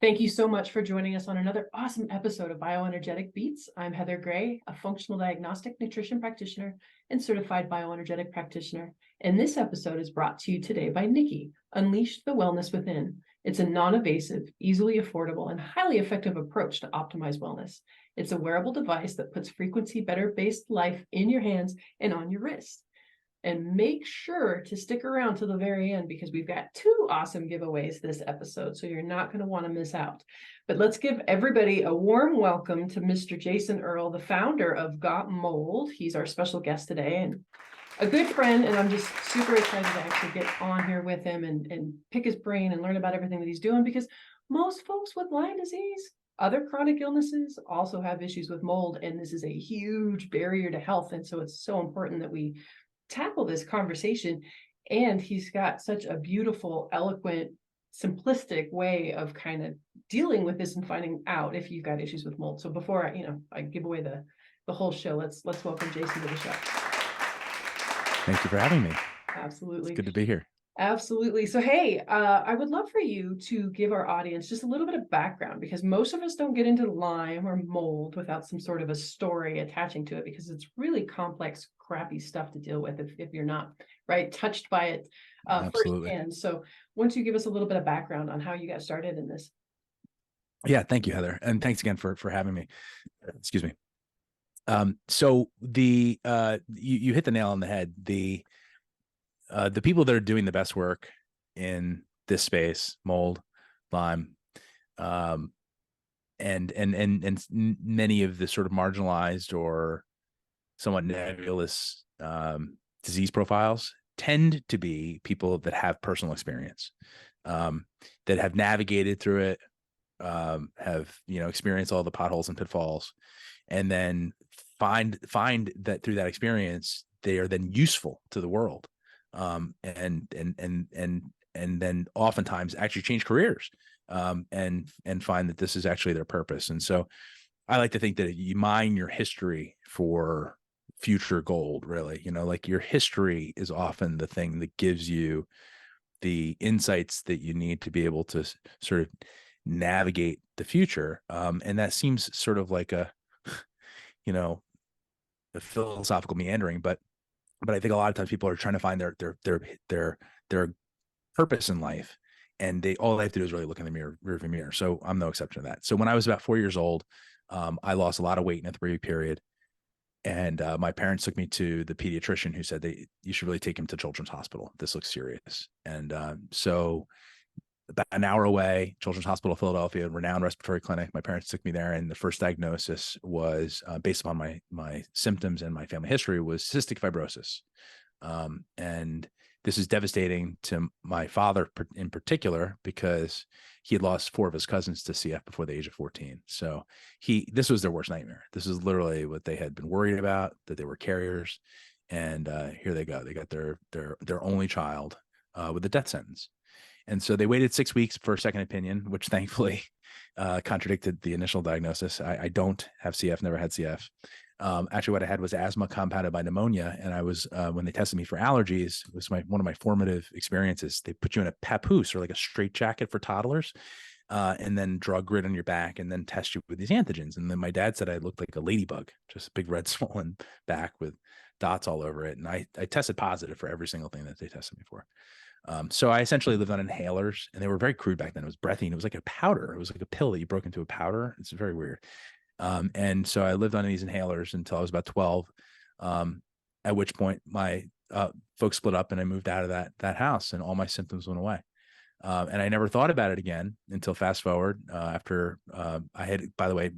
Thank you so much for joining us on another awesome episode of Bioenergetic Beats. I'm Heather Gray, a functional diagnostic nutrition practitioner and certified bioenergetic practitioner. And this episode is brought to you today by Nikki, Unleash the Wellness Within. It's a non-invasive, easily affordable, and highly effective approach to optimize wellness. It's a wearable device that puts frequency better-based life in your hands and on your wrist. And make sure to stick around to the very end because we've got two awesome giveaways this episode, so you're not going to want to miss out. But let's give everybody a warm welcome to Mr. Jason Earle, the founder of Got Mold. He's our special guest today and a good friend, and I'm just super excited to actually get on here with him and pick his brain and learn about everything that he's doing, because most folks with Lyme disease, other chronic illnesses, also have issues with mold, and this is a huge barrier to health. And so it's so important that we tackle this conversation. And he's got such a beautiful, eloquent, simplistic way of kind of dealing with this and finding out if you've got issues with mold. So before I give away the whole show, let's welcome Jason to the show. Thank you for having me. Absolutely. It's good to be here. Absolutely. So, hey, I would love for you to give our audience just a little bit of background, because most of us don't get into Lyme or mold without some sort of a story attaching to it, because it's really complex, crappy stuff to deal with if you're not touched by it firsthand. So why don't you give us a little bit of background on how you got started in this? Yeah, thank you, Heather. And thanks again for having me. Excuse me. So you hit the nail on the head. The people that are doing the best work in this space, mold, Lyme, and many of the sort of marginalized or somewhat nebulous disease profiles tend to be people that have personal experience, that have navigated through it, have experienced all the potholes and pitfalls, and then find that through that experience they are then useful to the world. And then oftentimes actually change careers, and find that this is actually their purpose. And so I like to think that you mine your history for future gold, really. Like your history is often the thing that gives you the insights that you need to be able to sort of navigate the future. And that seems sort of like a philosophical meandering, but I think a lot of times people are trying to find their purpose in life, and all they have to do is really look in the rearview mirror. So I'm no exception to that. So when I was about 4 years old, I lost a lot of weight in a 3-week period, and my parents took me to the pediatrician, who said you should really take him to Children's Hospital. This looks serious. And so about an hour away, Children's Hospital, Philadelphia, renowned respiratory clinic. My parents took me there, and the first diagnosis was based upon my symptoms and my family history, was cystic fibrosis. And this is devastating to my father in particular, because he had lost 4 of his cousins to CF before the age of 14. So this was their worst nightmare. This is literally what they had been worried about, that they were carriers. And here they go. They got their only child with a death sentence. And so they waited 6 weeks for a second opinion, which thankfully contradicted the initial diagnosis. I don't have CF, never had CF. Actually, what I had was asthma compounded by pneumonia. And I was, when they tested me for allergies, it was one of my formative experiences. They put you in a papoose, or like a straitjacket for toddlers, and then draw a grid on your back and then test you with these antigens. And then my dad said I looked like a ladybug, just a big red swollen back with dots all over it. And I tested positive for every single thing that they tested me for. So I essentially lived on inhalers, and they were very crude back then. It was breathing. It was like a powder. It was like a pill that you broke into a powder. It's very weird. And so I lived on these inhalers until I was about 12, at which point my folks split up and I moved out of that house, and all my symptoms went away. And I never thought about it again until fast forward after I had, by the way,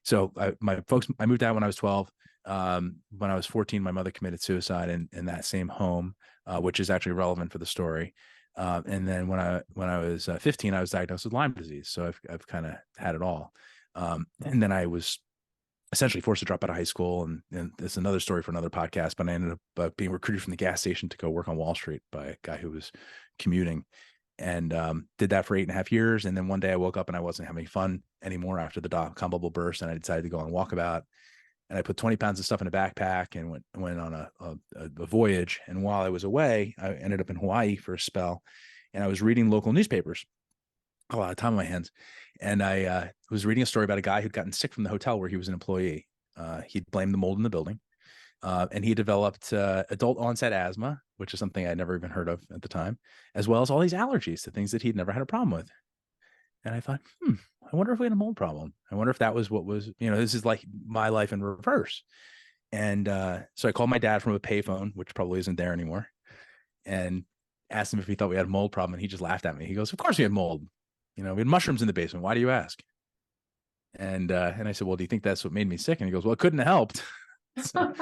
so I moved out when I was 12. When I was 14, my mother committed suicide in that same home, which is actually relevant for the story. And then when I was 15, I was diagnosed with Lyme disease. So I've kind of had it all. And then I was essentially forced to drop out of high school, and it's another story for another podcast. But I ended up being recruited from the gas station to go work on Wall Street by a guy who was commuting, and did that for 8.5 years. And then one day I woke up and I wasn't having fun anymore after the dot-com bubble burst, and I decided to go on walkabout. And I put 20 pounds of stuff in a backpack and went on a voyage. And while I was away, I ended up in Hawaii for a spell, and I was reading local newspapers. a lot of time on my hands. And I was reading a story about a guy who'd gotten sick from the hotel where he was an employee. He'd blamed the mold in the building. And he developed adult onset asthma, which is something I'd never even heard of at the time, as well as all these allergies to things that he'd never had a problem with. And I thought, I wonder if we had a mold problem. I wonder if that was what was, this is like my life in reverse. And so I called my dad from a payphone, which probably isn't there anymore, and asked him if he thought we had a mold problem. And he just laughed at me. He goes, "Of course we had mold. We had mushrooms in the basement. Why do you ask?" And I said, "Well, do you think that's what made me sick?" And he goes, "Well, it couldn't have helped." So,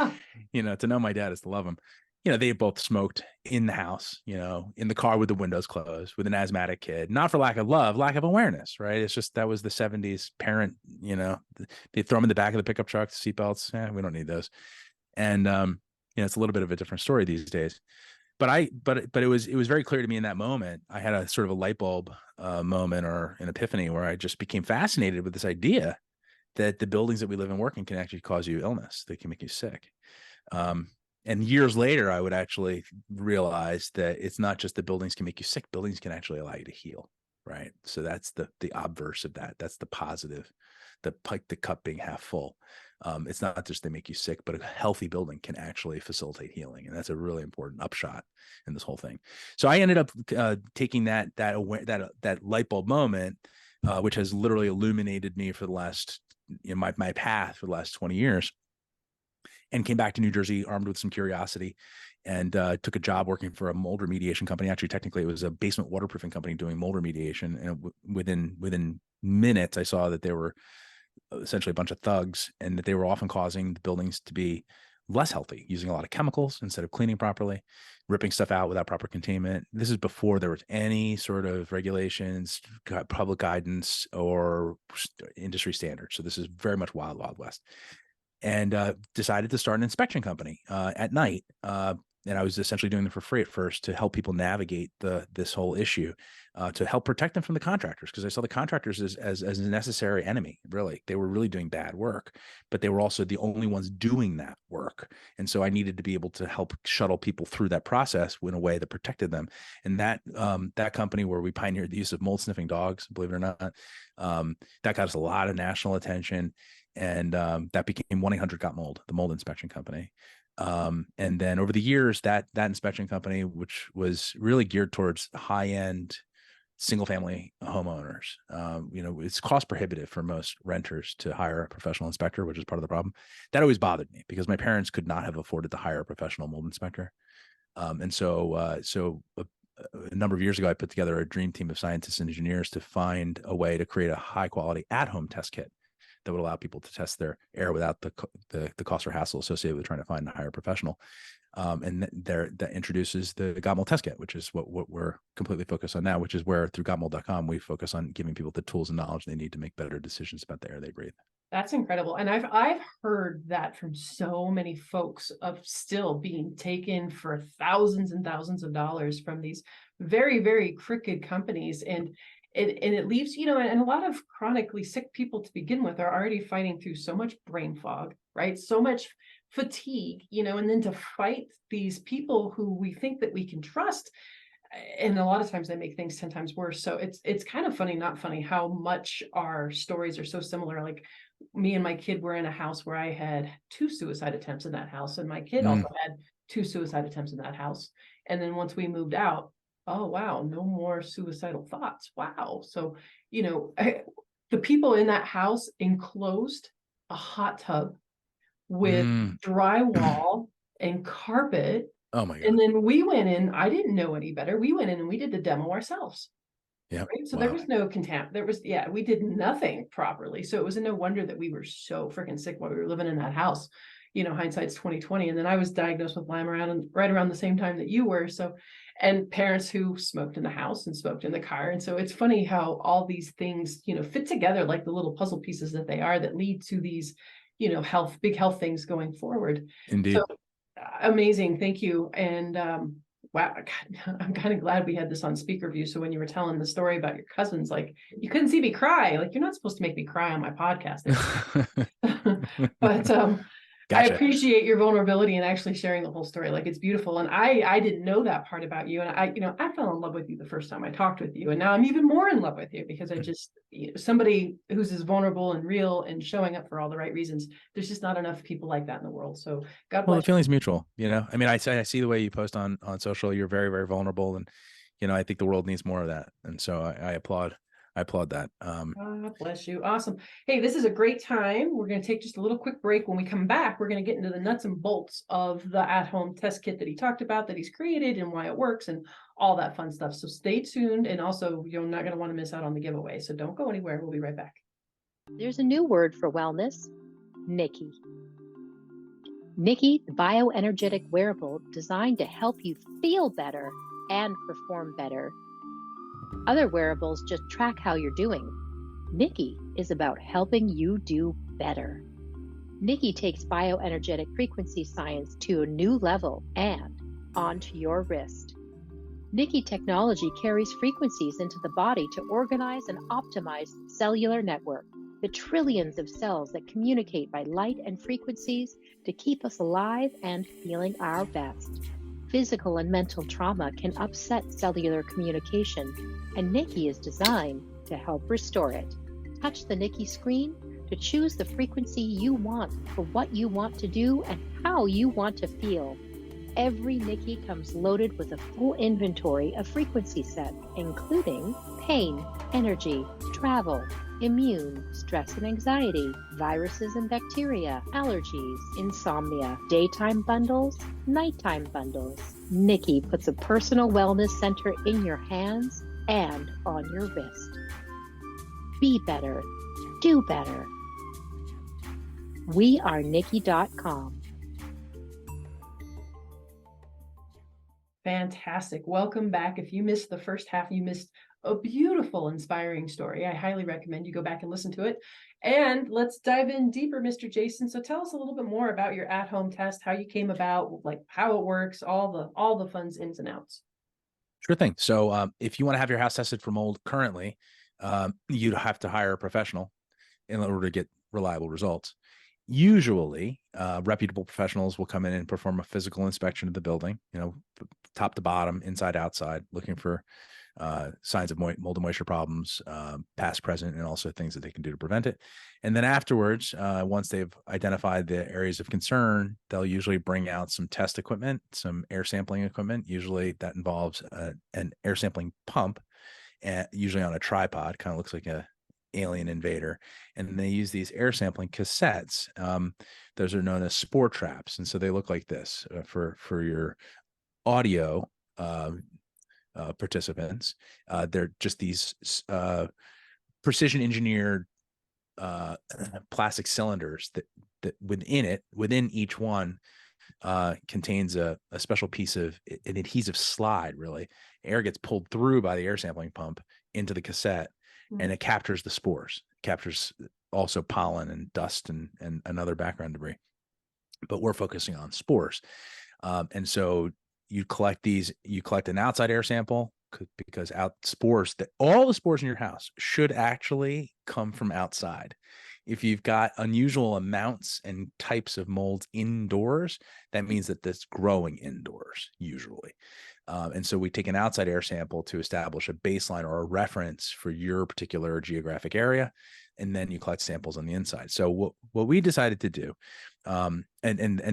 to know my dad is to love him. They both smoked in the house, in the car with the windows closed, with an asthmatic kid, not for lack of love, lack of awareness, right? It's just, that was the 70s parent, they throw them in the back of the pickup truck, seatbelts. We don't need those. And, it's a little bit of a different story these days. But it was very clear to me in that moment. I had a sort of a light bulb moment, or an epiphany, where I just became fascinated with this idea that the buildings that we live and work in can actually cause you illness. They can make you sick. And years later, I would actually realize that it's not just the buildings can make you sick. Buildings can actually allow you to heal, right? So that's the obverse of that. That's the positive, the cup being half full. It's not just they make you sick, but a healthy building can actually facilitate healing. And that's a really important upshot in this whole thing. So I ended up taking that light bulb moment, which has literally illuminated me for the last, my path for the last 20 years, and came back to New Jersey armed with some curiosity, and took a job working for a mold remediation company. Actually, technically, it was a basement waterproofing company doing mold remediation. And within minutes, I saw that they were essentially a bunch of thugs, and that they were often causing the buildings to be less healthy, using a lot of chemicals instead of cleaning properly, ripping stuff out without proper containment. This is before there was any sort of regulations, public guidance, or industry standards. So this is very much wild, wild west. And decided to start an inspection company at night. And I was essentially doing them for free at first to help people navigate this whole issue, to help protect them from the contractors, because I saw the contractors as a necessary enemy. Really, they were really doing bad work, but they were also the only ones doing that work. And so I needed to be able to help shuttle people through that process in a way that protected them. And that company, where we pioneered the use of mold sniffing dogs, believe it or not, that got us a lot of national attention. And that became 1-800-GOT-MOLD, the mold inspection company. And then over the years, that inspection company, which was really geared towards high-end single-family homeowners, it's cost prohibitive for most renters to hire a professional inspector, which is part of the problem. That always bothered me, because my parents could not have afforded to hire a professional mold inspector. And so a number of years ago, I put together a dream team of scientists and engineers to find a way to create a high-quality at-home test kit that would allow people to test their air without the cost or hassle associated with trying to find a higher professional. And that introduces the GOT-MOLD test kit, which is what we're completely focused on now, which is where through GOTMOLD.com, we focus on giving people the tools and knowledge they need to make better decisions about the air they breathe. That's incredible. And I've heard that from so many folks, of still being taken for thousands and thousands of dollars from these very, very crooked companies. And it leaves, and a lot of chronically sick people to begin with are already fighting through so much brain fog, right? So much fatigue, and then to fight these people who we think that we can trust. And a lot of times they make things 10 times worse. So it's kind of funny, not funny, how much our stories are so similar. Like, me and my kid were in a house where I had 2 suicide attempts in that house. And my kid also had 2 suicide attempts in that house. And then once we moved out, oh, wow, no more suicidal thoughts. Wow. So, the people in that house enclosed a hot tub with drywall and carpet. Oh my God. And then we went in, I didn't know any better. We went in and we did the demo ourselves. Yeah. Right. So Wow. there was no contempt. We did nothing properly. So it was no wonder that we were so freaking sick while we were living in that house. Hindsight's 2020. And then I was diagnosed with Lyme right around the same time that you were. So, and parents who smoked in the house and smoked in the car. And so it's funny how all these things, fit together like the little puzzle pieces that they are, that lead to these, big health things going forward. Indeed. So amazing. Thank you. And, wow, God, I'm kind of glad we had this on speaker view. So when you were telling the story about your cousins, like, you couldn't see me cry. Like, you're not supposed to make me cry on my podcast. But I Gotcha. appreciate your vulnerability and actually sharing the whole story. Like, it's beautiful. And I didn't know that part about you. And I fell in love with you the first time I talked with you. And now I'm even more in love with you because I just, somebody who's as vulnerable and real and showing up for all the right reasons. There's just not enough people like that in the world. So God Well, the bless feeling's mutual, I mean, I see the way you post on social. You're very, very vulnerable. And, I think the world needs more of that. And so I applaud that. God bless you. Awesome. Hey, this is a great time. We're going to take just a little quick break. When we come back, we're going to get into the nuts and bolts of the at-home test kit that he talked about, that he's created, and why it works and all that fun stuff. So stay tuned. And also, you're not going to want to miss out on the giveaway. So don't go anywhere. We'll be right back. There's a new word for wellness, Nikki. Nikki, the bioenergetic wearable designed to help you feel better and perform better. Other wearables just track how you're doing. Nikki is about helping you do better. Nikki takes bioenergetic frequency science to a new level and onto your wrist. Nikki technology carries frequencies into the body to organize and optimize cellular network, the trillions of cells that communicate by light and frequencies to keep us alive and feeling our best. Physical and mental trauma can upset cellular communication, and Nikki is designed to help restore it. Touch the Nikki screen to choose the frequency you want for what you want to do and how you want to feel. Every Nikki comes loaded with a full inventory of frequency set, including pain, energy, travel, immune, stress and anxiety, viruses and bacteria, allergies, insomnia, daytime bundles, nighttime bundles. Nikki puts a personal wellness center in your hands and on your wrist. Be better. Do better. We are Nikki.com. Fantastic. Welcome back. If you missed the first half, you missed a beautiful, inspiring story. I highly recommend you go back and listen to it. And let's dive in deeper, Mr. Jason. So tell us a little bit more about your at-home test, how you came about, like how it works, all the fun ins and outs. Sure thing. So if you want to have your house tested for mold currently, you'd have to hire a professional in order to get reliable results. Usually, reputable professionals will come in and perform a physical inspection of the building, top to bottom, inside, outside, looking for signs of mold and moisture problems, past, present, and also things that they can do to prevent it. And then afterwards, once they've identified the areas of concern, they'll usually bring out some test equipment, some air sampling equipment. Usually that involves an air sampling pump, usually on a tripod, kind of looks like a alien invader. And they use these air sampling cassettes. Those are known as spore traps. And so they look like this for your audio participants. They're just these precision engineered plastic cylinders that within each one contains a special piece of an adhesive slide. Really, air gets pulled through by the air sampling pump into the cassette, and it captures the spores, captures also pollen and dust and other background debris. But we're focusing on spores. And so you collect an outside air sample because all the spores in your house should actually come from outside. If you've got unusual amounts and types of molds indoors, that means that that's growing indoors usually. And so we take an outside air sample to establish a baseline or a reference for your particular geographic area. And then you collect samples on the inside. So what we decided to do, and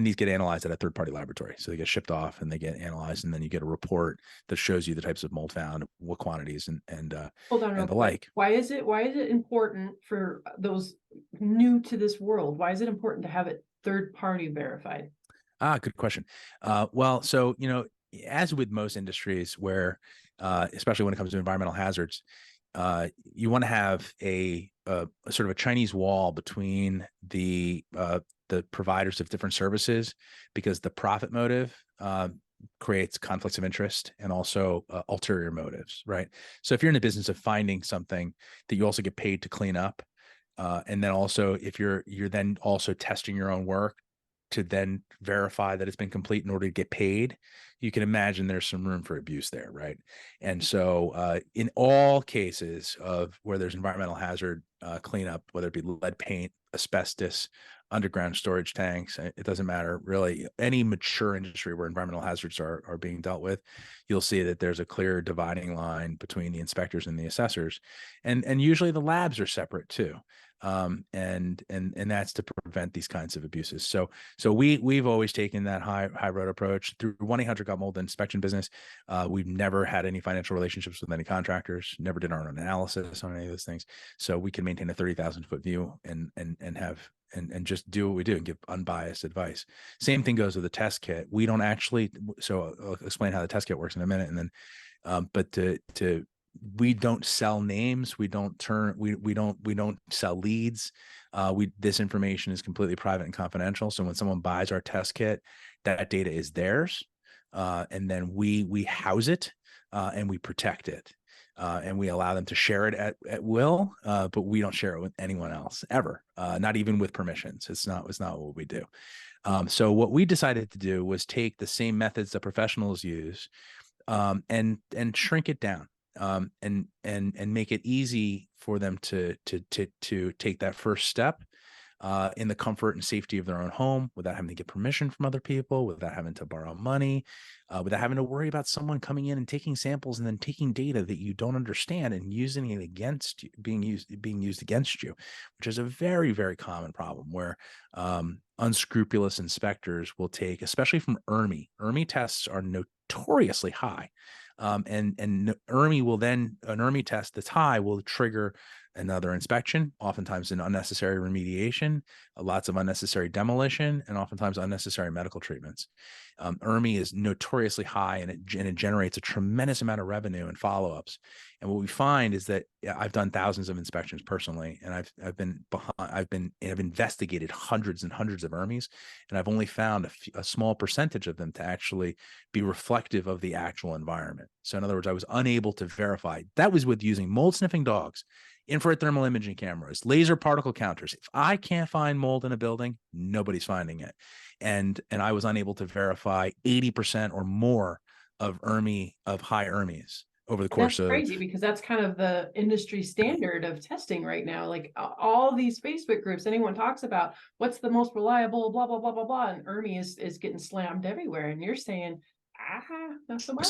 these get analyzed at a third-party laboratory. So they get shipped off and they get analyzed, and then you get a report that shows you the types of mold found, what quantities, and Hold on, and the like. Why is it important for those new to this world? Why is it important to have it third-party verified? Good question. Well, so as with most industries, where especially when it comes to environmental hazards, you want to have a sort of a Chinese wall between the providers of different services, because the profit motive creates conflicts of interest and also ulterior motives, right? So if you're in the business of finding something that you also get paid to clean up, and then also if you're then also testing your own work to then verify that it's been complete in order to get paid, you can imagine there's some room for abuse there, right? And so in all cases of where there's environmental hazard cleanup, whether it be lead paint, asbestos, underground storage tanks. It doesn't matter really. Any mature industry where environmental hazards are being dealt with, you'll see that there's a clear dividing line between the inspectors and the assessors, and usually the labs are separate too. And that's to prevent these kinds of abuses. So we've always taken that high road approach through 1-800-GOT-MOLD inspection business. We've never had any financial relationships with any contractors, never did our own analysis on any of those things. So we can maintain a 30,000-foot view and just do what we do and give unbiased advice. Same thing goes with the test kit. We don't actually, so I'll explain how the test kit works in a minute. And then, but we don't sell names. We don't sell leads. This information is completely private and confidential. So when someone buys our test kit, that data is theirs. And then we house it, and we protect it. And we allow them to share it at will, but we don't share it with anyone else ever, not even with permissions. It's not what we do. So what we decided to do was take the same methods that professionals use, and shrink it down, and make it easy for them to take that first step, in the comfort and safety of their own home, without having to get permission from other people, without having to borrow money, without having to worry about someone coming in and taking samples and then taking data that you don't understand and using it against you, being used against you, which is a very, very common problem where unscrupulous inspectors will take, especially from ERMI. ERMI tests are notoriously high. And ERMI will then, an ERMI test that's high will trigger another inspection, oftentimes an unnecessary remediation, lots of unnecessary demolition, and oftentimes unnecessary medical treatments. ERMI is notoriously high, and it generates a tremendous amount of revenue and follow-ups. And what we find is that I've done thousands of inspections personally, and I've investigated hundreds and hundreds of ERMIs, and I've only found a small percentage of them to actually be reflective of the actual environment. So in other words, I was unable to verify. That was with using mold sniffing dogs, infrared thermal imaging cameras, laser particle counters. If I can't find mold in a building, nobody's finding it. And I was unable to verify 80% or more of high ERMIs over the course of. That's crazy, because that's kind of the industry standard of testing right now. Like all these Facebook groups, anyone talks about what's the most reliable, blah, blah, blah, blah, blah. And ERMI is getting slammed everywhere. And you're saying, not so much.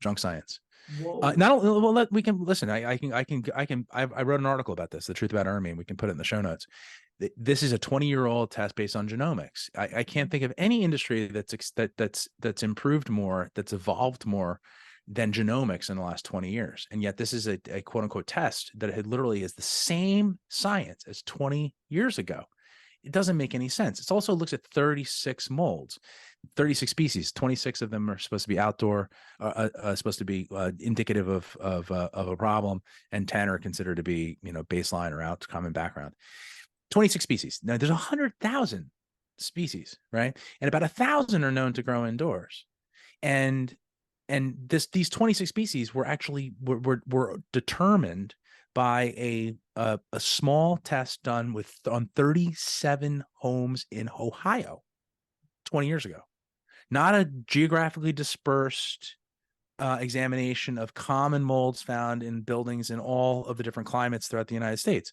Junk science. Whoa. We can listen. I wrote an article about this, The Truth About ERMI, and we can put it in the show notes. This is a 20-year-old test based on genomics. I can't think of any industry that's improved more, that's evolved more than genomics in the last 20 years. And yet this is a quote unquote test that had literally is the same science as 20 years ago. It doesn't make any sense. It also looks at 36 molds, 36 species. 26 of them are supposed to be outdoor, supposed to be indicative of a problem, and 10 are considered to be, baseline or out common background. 26 species. Now there's 100,000 species, right? And about 1,000 are known to grow indoors. And these 26 species were actually were determined by a small test done on 37 homes in Ohio 20 years ago. Not a geographically dispersed examination of common molds found in buildings in all of the different climates throughout the United States.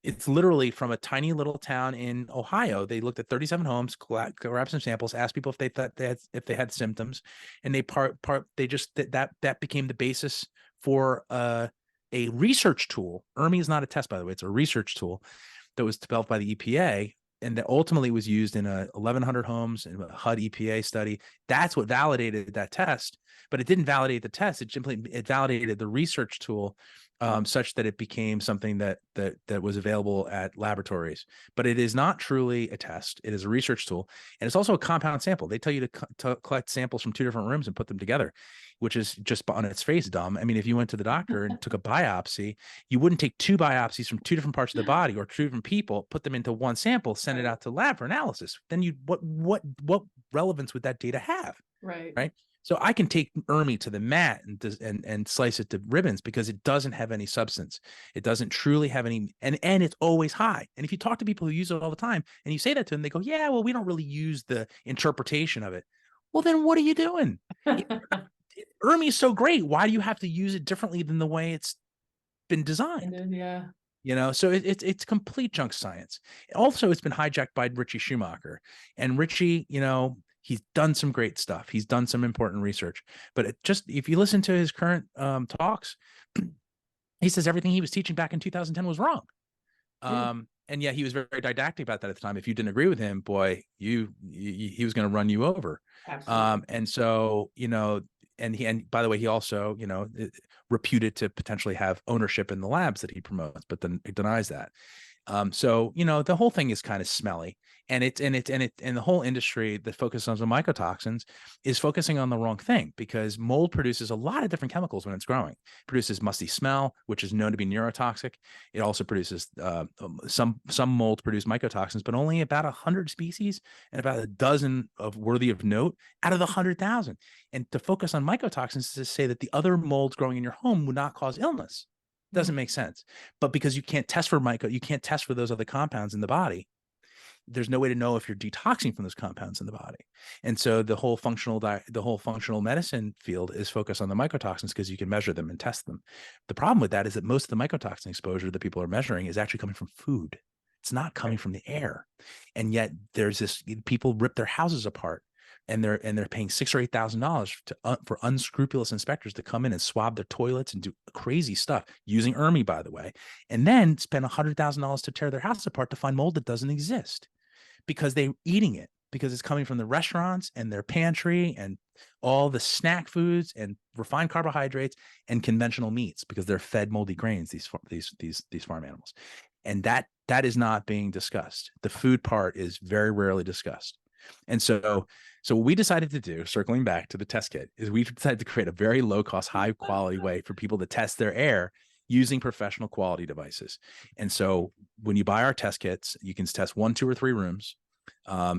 It's literally from a tiny little town in Ohio. They looked at 37 homes, grabbed some samples, asked people if they thought if they had symptoms, and that became the basis for a research tool. ERMI is not a test, by the way; it's a research tool that was developed by the EPA, and that ultimately was used in 1,100 homes in a HUD EPA study. That's what validated that test, but it didn't validate the test. It validated the research tool. Such that it became something that was available at laboratories. But it is not truly a test. It is a research tool. And it's also a compound sample. They tell you to collect samples from two different rooms and put them together, which is just on its face dumb. I mean, if you went to the doctor and took a biopsy, you wouldn't take two biopsies from two different parts of the body or two different people, put them into one sample, send it out to lab for analysis. Then what relevance would that data have? Right. So I can take ERMI to the mat and slice it to ribbons because it doesn't have any substance. It doesn't truly have any, and it's always high. And if you talk to people who use it all the time and you say that to them, they go, yeah, well, we don't really use the interpretation of it. Well, then what are you doing? ERMI is so great. Why do you have to use it differently than the way it's been designed? Yeah. So it's complete junk science. Also, it's been hijacked by Richie Schumacher, and Richie, he's done some great stuff. He's done some important research, but if you listen to his current talks, he says everything he was teaching back in 2010 was wrong. And yet he was very didactic about that at the time. If you didn't agree with him, boy, he was going to run you over. Absolutely. And so, and by the way, he also, reputed to potentially have ownership in the labs that he promotes, but then he denies that. So, the whole thing is kind of smelly, and the whole industry that focuses on mycotoxins is focusing on the wrong thing, because mold produces a lot of different chemicals when it's growing. It produces musty smell, which is known to be neurotoxic. It also produces some molds produce mycotoxins, but only about 100 species and about a dozen of worthy of note out of the 100,000. And to focus on mycotoxins is to say that the other molds growing in your home would not cause illness. Doesn't make sense. But because you can't test for you can't test for those other compounds in the body, there's no way to know if you're detoxing from those compounds in the body. And so the whole functional medicine field is focused on the mycotoxins because you can measure them and test them. The problem with that is that most of the mycotoxin exposure that people are measuring is actually coming from food. It's not coming from the air. And yet people rip their houses apart, and they're paying $6,000 or $8,000 for unscrupulous inspectors to come in and swab their toilets and do crazy stuff using ERMI, by the way, and then spend $100,000 to tear their house apart to find mold that doesn't exist, because they're eating it, because it's coming from the restaurants and their pantry and all the snack foods and refined carbohydrates and conventional meats, because they're fed moldy grains, these farm animals. And that is not being discussed. The food part is very rarely discussed. And so what we decided to do, circling back to the test kit, is we decided to create a very low cost, high quality way for people to test their air using professional quality devices. And so when you buy our test kits, you can test 1, 2, or 3 rooms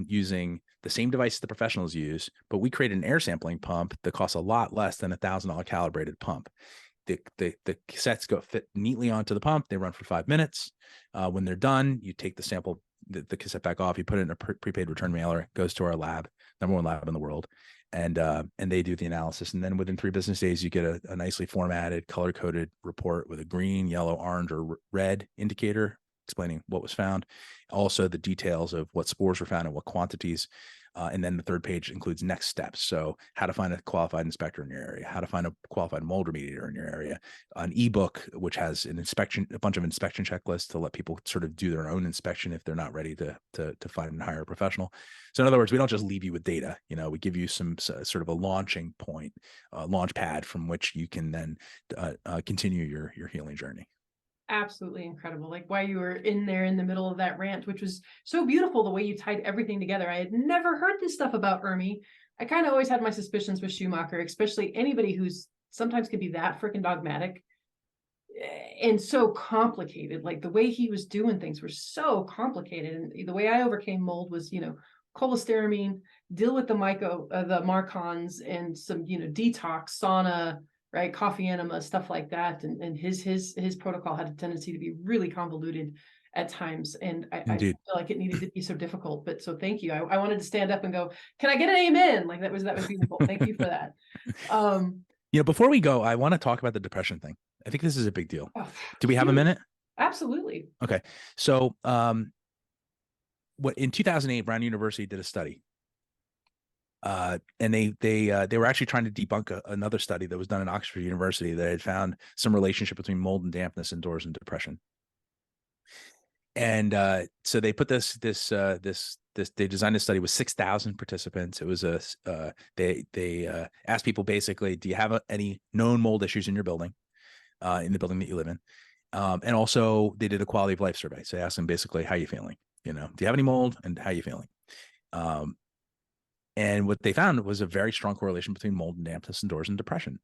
using the same device the professionals use, but we created an air sampling pump that costs a lot less than $1,000 calibrated pump. The cassettes fit neatly onto the pump. They run for 5 minutes. When they're done, you take the sample, the cassette back off, you put it in a prepaid return mailer, it goes to our lab, #1 lab in the world. And they do the analysis. And then within 3 business days, you get a nicely formatted, color-coded report with a green, yellow, orange, or red indicator explaining what was found. Also the details of what spores were found and what quantities. And then the 3rd page includes next steps. So how to find a qualified inspector in your area, how to find a qualified mold remediator in your area, an ebook, which has a bunch of inspection checklists to let people sort of do their own inspection if they're not ready to find and hire a professional. So in other words, we don't just leave you with data, we give you some sort of a launching point, launch pad from which you can then continue your healing journey. Absolutely incredible. Like why you were in there in the middle of that rant, which was so beautiful, the way you tied everything together. I had never heard this stuff about ERMI. I kind of always had my suspicions with Schumacher, especially anybody who's sometimes can be that freaking dogmatic and so complicated. Like the way he was doing things were so complicated. And the way I overcame mold was, cholestyramine, deal with the Marcons, and some, detox, sauna, right, coffee enema, stuff like that. And his protocol had a tendency to be really convoluted at times. And I feel like it needed to be so difficult. But so thank you. I wanted to stand up and go, can I get an amen? Like that was beautiful. Thank you for that. Before we go, I want to talk about the depression thing. I think this is a big deal. Do we have a minute? Absolutely. Okay. So in 2008, Brown University did a study. And they were actually trying to debunk another study that was done at Oxford University that had found some relationship between mold and dampness indoors and depression. And so they put they designed a study with 6,000 participants. It was they asked people basically, do you have any known mold issues in your building, in the building that you live in? And also they did a quality of life survey. So they asked them basically, how are you feeling? Do you have any mold and how are you feeling? And what they found was a very strong correlation between mold and dampness indoors and depression.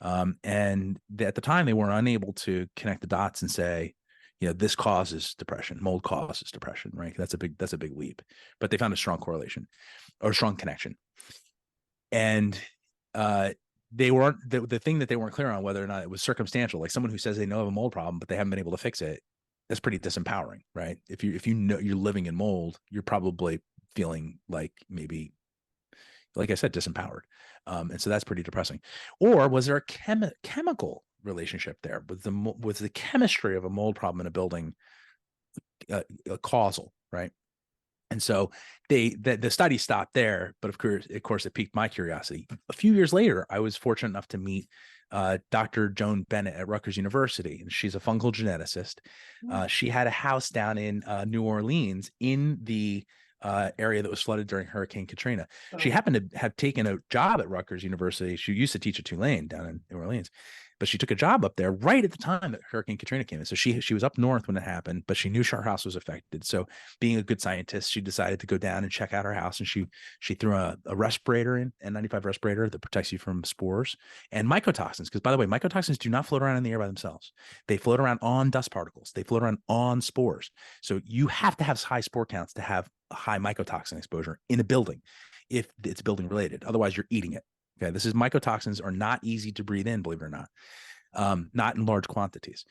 And at the time, they were unable to connect the dots and say, this causes depression, mold causes depression, right? That's a big leap. But they found a strong correlation or a strong connection. And they weren't the thing that they weren't clear on whether or not it was circumstantial, like someone who says they know of a mold problem, but they haven't been able to fix it. That's pretty disempowering, right? If you know you're living in mold, you're probably feeling like maybe, like I said, disempowered. And so that's pretty depressing. Or was there a chemical relationship there? Was the chemistry of a mold problem in a building causal, right? And so the study stopped there, but of course, it piqued my curiosity. A few years later, I was fortunate enough to meet Dr. Joan Bennett at Rutgers University, and she's a fungal geneticist. She had a house down in New Orleans in the area that was flooded during Hurricane Katrina. She happened to have taken a job at Rutgers University. She used to teach at Tulane down in New Orleans, but she took a job up there right at the time that Hurricane Katrina came in. So she was up north when it happened, but she knew her house was affected. So being a good scientist, she decided to go down and check out her house, and she threw a respirator in, a N95 respirator that protects you from spores and mycotoxins. Because by the way, mycotoxins do not float around in the air by themselves. They float around on dust particles. They float around on spores. So you have to have high spore counts to have a high mycotoxin exposure in a building if it's building related. Otherwise, you're eating it. Okay, mycotoxins are not easy to breathe in, believe it or not in large quantities.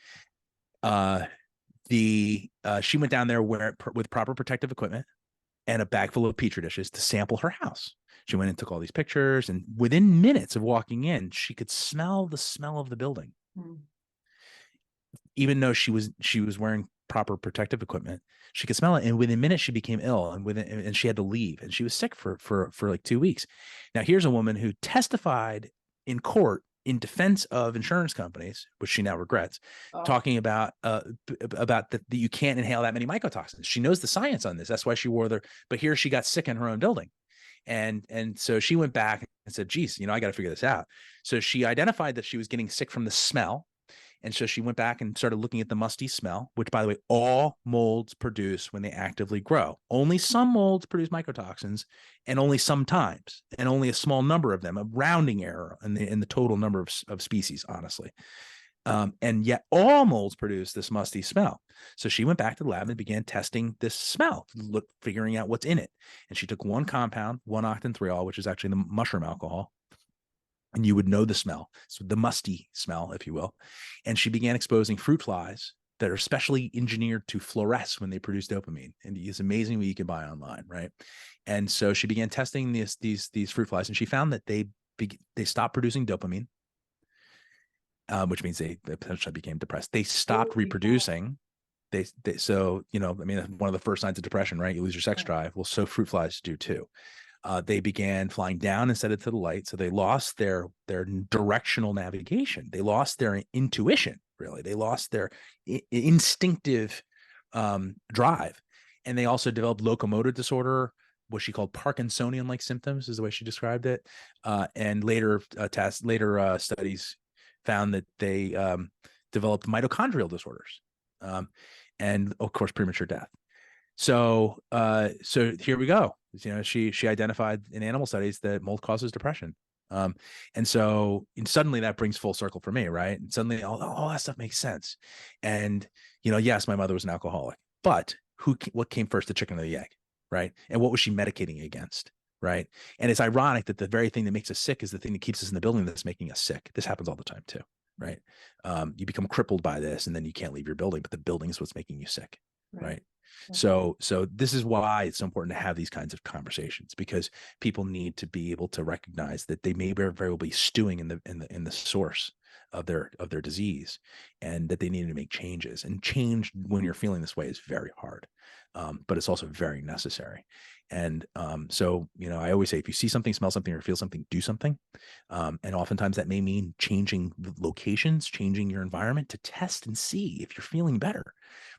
She went down there with proper protective equipment and a bag full of Petri dishes to sample her house. She went and took all these pictures, and within minutes of walking in, she could smell the smell of the building. Even though she was wearing proper protective equipment, she could smell it, and within minutes she became ill, and she had to leave, and she was sick for like 2 weeks. Now here's a woman who testified in court in defense of insurance companies, which she now regrets, talking about that you can't inhale that many mycotoxins. She knows the science on this. That's why she wore but here she got sick in her own building. And so she went back and said, geez, I got to figure this out. So she identified that she was getting sick from the smell. And so she went back and started looking at the musty smell, which, by the way, all molds produce when they actively grow. Only some molds produce mycotoxins, and only sometimes, and only a small number of them, a rounding error in the total number of species, honestly. And yet all molds produce this musty smell. So she went back to the lab and began testing this smell, figuring out what's in it. And she took one compound, 1-octantriol, which is actually the mushroom alcohol, and you would know the smell, so the musty smell, if you will. And she began exposing fruit flies that are specially engineered to fluoresce when they produce dopamine. And it's amazing what you can buy online, right? And so she began testing these fruit flies, and she found that they stopped producing dopamine, which means they potentially became depressed. They stopped reproducing. So one of the first signs of depression, right? You lose your sex drive. Well, so fruit flies do too. They began flying down instead of to the light. So they lost their directional navigation. They lost their intuition, really. They lost their instinctive drive. And they also developed locomotor disorder, what she called Parkinsonian-like symptoms is the way she described it. And later studies found that they developed mitochondrial disorders and, of course, premature death. So here we go. She identified in animal studies that mold causes depression. And suddenly that brings full circle for me, right? And suddenly all that stuff makes sense. And, yes, my mother was an alcoholic, but what came first, the chicken or the egg, right? And what was she medicating against, right? And it's ironic that the very thing that makes us sick is the thing that keeps us in the building that's making us sick. This happens all the time too, right? You become crippled by this, and then you can't leave your building, but the building is what's making you sick, right? So this is why it's so important to have these kinds of conversations, because people need to be able to recognize that they may very well be stewing in the source of their disease, and that they need to make changes. And change when you're feeling this way is very hard, but it's also very necessary. And I always say, if you see something, smell something, or feel something, do something. And oftentimes that may mean changing locations, changing your environment to test and see if you're feeling better.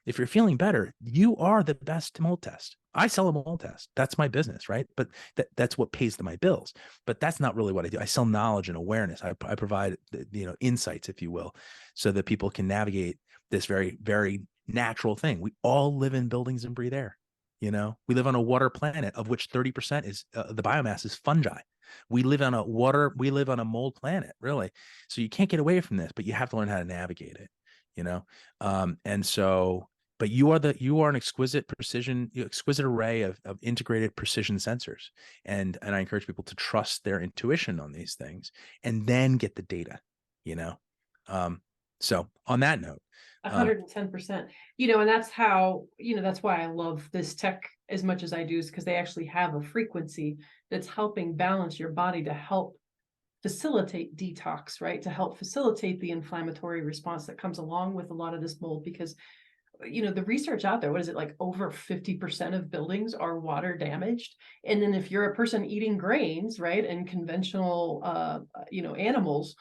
If you're feeling better, you are the best mold test. I sell a mold test. That's my business, right? But that's what pays my bills. But that's not really what I do. I sell knowledge and awareness. I provide, insights, if you will, so that people can navigate this very, very natural thing. We all live in buildings and breathe air. We live on a water planet, of which 30% is the biomass is fungi. We live on a mold planet, really. So you can't get away from this, but you have to learn how to navigate it. But you are an exquisite array of integrated precision sensors. And I encourage people to trust their intuition on these things and then get the data, So on that note, 110%, and that's how, that's why I love this tech as much as I do, is because they actually have a frequency that's helping balance your body to help facilitate detox, right? To help facilitate the inflammatory response that comes along with a lot of this mold, because the research out there, what is it, like over 50% of buildings are water damaged. And then if you're a person eating grains, right, and conventional, animals,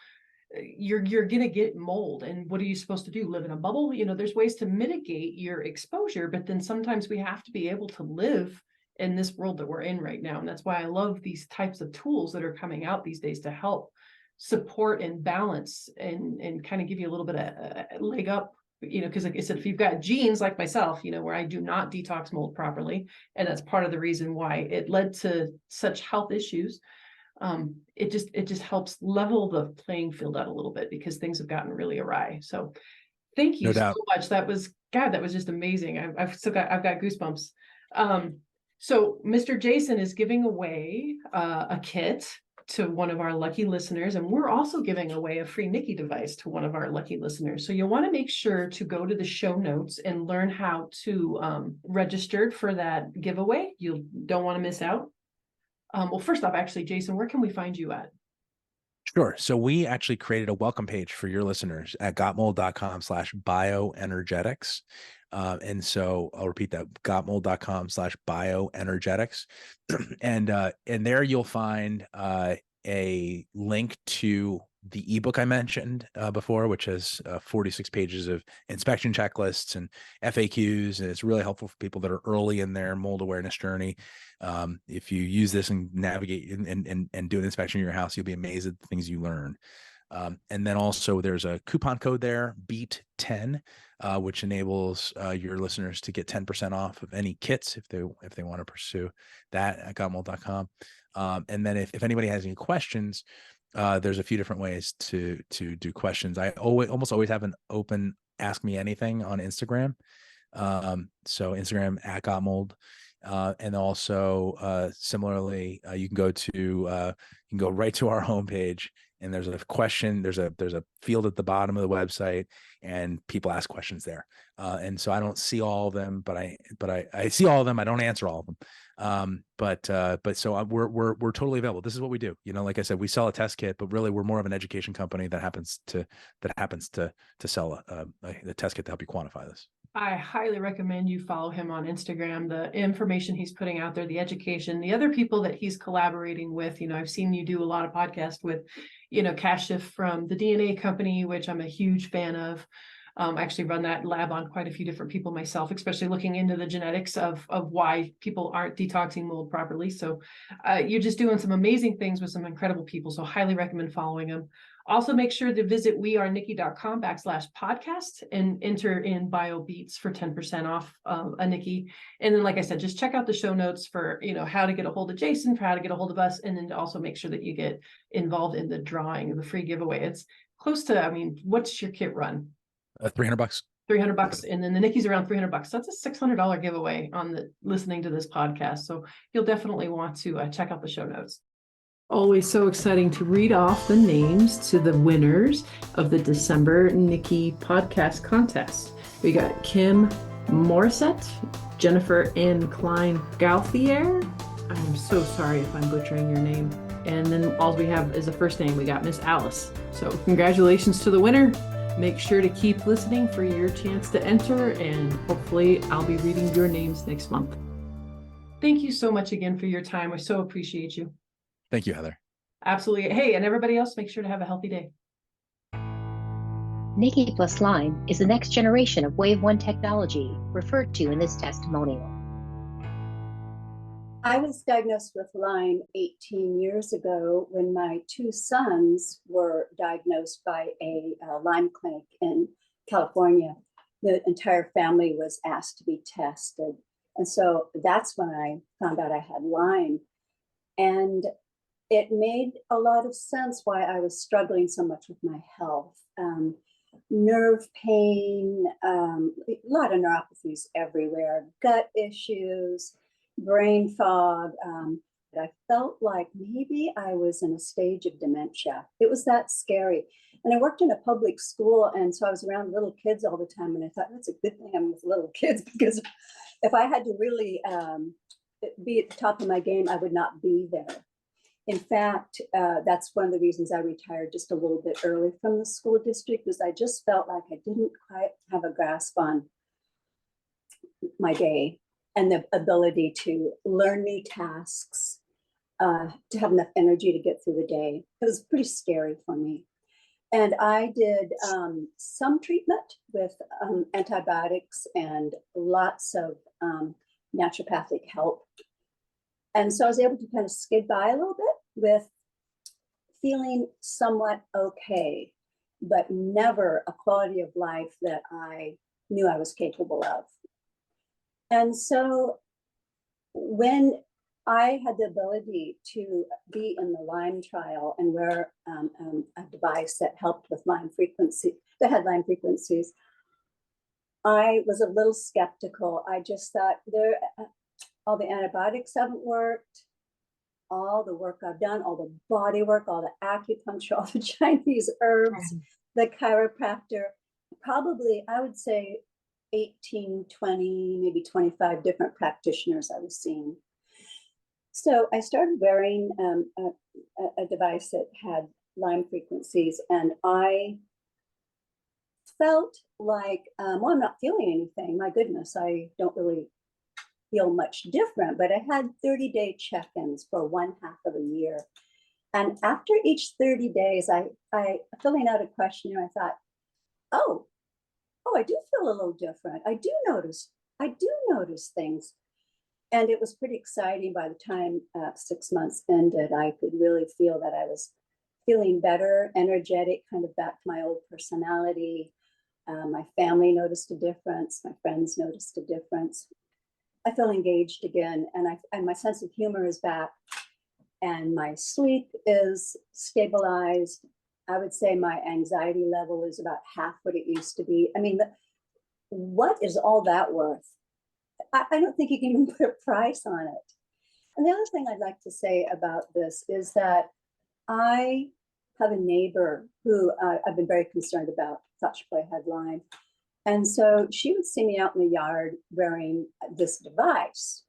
you're going to get mold. And what are you supposed to do? Live in a bubble? There's ways to mitigate your exposure, but then sometimes we have to be able to live in this world that we're in right now. And that's why I love these types of tools that are coming out these days to help support and balance and kind of give you a little bit of a leg up, because like I said, if you've got genes like myself, where I do not detox mold properly, and that's part of the reason why it led to such health issues. It just helps level the playing field out a little bit, because things have gotten really awry. So thank you No so doubt. much. That was just amazing. I've got goosebumps. So Mr. Jason is giving away a kit to one of our lucky listeners, and we're also giving away a free Nikki device to one of our lucky listeners. So you'll want to make sure to go to the show notes and learn how to register for that giveaway. You don't want to miss out. Well, first off, actually, Jason, where can we find you at? Sure. So we actually created a welcome page for your listeners at gotmold.com/bioenergetics. And so I'll repeat that, gotmold.com/bioenergetics. And there you'll find a link to the ebook I mentioned before, which has 46 pages of inspection checklists and FAQs. And it's really helpful for people that are early in their mold awareness journey. If you use this and navigate and do an inspection in your house, you'll be amazed at the things you learn. And then also there's a coupon code there, BEAT10, which enables your listeners to get 10% off of any kits if they want to pursue that at gotmold.com. And then if anybody has any questions, there's a few different ways to do questions. I almost always have an open Ask Me Anything on Instagram. So Instagram at gotmold. And also similarly, you can go right to our homepage, and there's a question. There's a field at the bottom of the website, and people ask questions there. And so I don't see all of them, but I see all of them. I don't answer all of them. But so we're totally available. This is what we do. Like I said, we sell a test kit, but really we're more of an education company that happens to sell a test kit to help you quantify this. I highly recommend you follow him on Instagram. The information he's putting out there, the education, the other people that he's collaborating with. I've seen you do a lot of podcasts with, Cash Shift from the DNA company, which I'm a huge fan of. I actually run that lab on quite a few different people myself, especially looking into the genetics of why people aren't detoxing mold properly. So you're just doing some amazing things with some incredible people. So highly recommend following him. Also, make sure to visit wearenikki.com/podcast and enter in BioBeats for 10% off a Nikki. And then, like I said, just check out the show notes for, how to get a hold of Jason, for how to get a hold of us. And then also make sure that you get involved in the drawing, the free giveaway. It's close to, what's your kit run? $300. $300, and then the Nikki's around $300. So that's a $600 giveaway on listening to this podcast. So you'll definitely want to check out the show notes. Always so exciting to read off the names to the winners of the December Nikki podcast contest. We got Kim Morissette, Jennifer Ann Klein Gauthier. I'm so sorry if I'm butchering your name. And then all we have is a first name. We got Miss Alice. So congratulations to the winner. Make sure to keep listening for your chance to enter, and hopefully I'll be reading your names next month. Thank you so much again for your time. I so appreciate you. Thank you, Heather. Absolutely. Hey, and everybody else, make sure to have a healthy day. Nikki plus Lyme is the next generation of Wave 1 technology referred to in this testimonial. I was diagnosed with Lyme 18 years ago when my two sons were diagnosed by a Lyme clinic in California. The entire family was asked to be tested. And so that's when I found out I had Lyme. And it made a lot of sense why I was struggling so much with my health. Nerve pain, a lot of neuropathies everywhere, gut issues, brain fog. I felt like maybe I was in a stage of dementia. It was that scary. And I worked in a public school, and so I was around little kids all the time. And I thought, that's a good thing I'm with little kids, because if I had to really be at the top of my game, I would not be there. In fact, that's one of the reasons I retired just a little bit early from the school district, was I just felt like I didn't quite have a grasp on my day and the ability to learn new tasks, to have enough energy to get through the day. It was pretty scary for me. And I did some treatment with antibiotics and lots of naturopathic help. And so I was able to kind of skid by a little bit with feeling somewhat okay, but never a quality of life that I knew I was capable of. And so when I had the ability to be in the Lyme trial and wear a device that helped with Lyme frequency, that had Lyme frequencies, I was a little skeptical. I just thought, all the antibiotics haven't worked, all the work I've done, all the body work, all the acupuncture, all the Chinese herbs, the chiropractor, probably I would say 18, 20, maybe 25 different practitioners I was seeing. So I started wearing a device that had Lyme frequencies, and I felt like, well, I'm not feeling anything. My goodness, I don't really feel much different, but I had 30-day check-ins for 1/2 of a year. And after each 30 days, I filling out a questionnaire, I thought, oh, I do feel a little different. I do notice things. And it was pretty exciting. By the time 6 months ended, I could really feel that I was feeling better, energetic, kind of back to my old personality. My family noticed a difference. My friends noticed a difference. I feel engaged again, and my sense of humor is back, and my sleep is stabilized. I would say my anxiety level is about half what it used to be. I mean, what is all that worth? I don't think you can even put a price on it. And the other thing I'd like to say about this is that I have a neighbor who I've been very concerned about, thought she probably had Lyme. And so she would see me out in the yard wearing this device.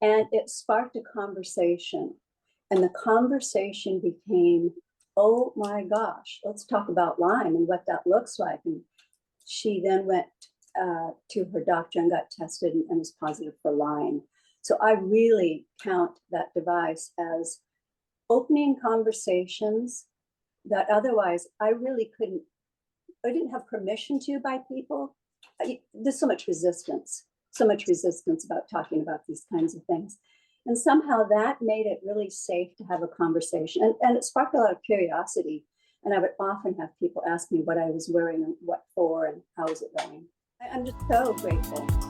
And it sparked a conversation. And the conversation became, oh my gosh, let's talk about Lyme and what that looks like. And she then went to her doctor and got tested and was positive for Lyme. So I really count that device as opening conversations that otherwise I didn't have permission to by people. There's so much resistance about talking about these kinds of things. And somehow that made it really safe to have a conversation. And it sparked a lot of curiosity. And I would often have people ask me what I was wearing and what for and how was it going. I'm just so grateful.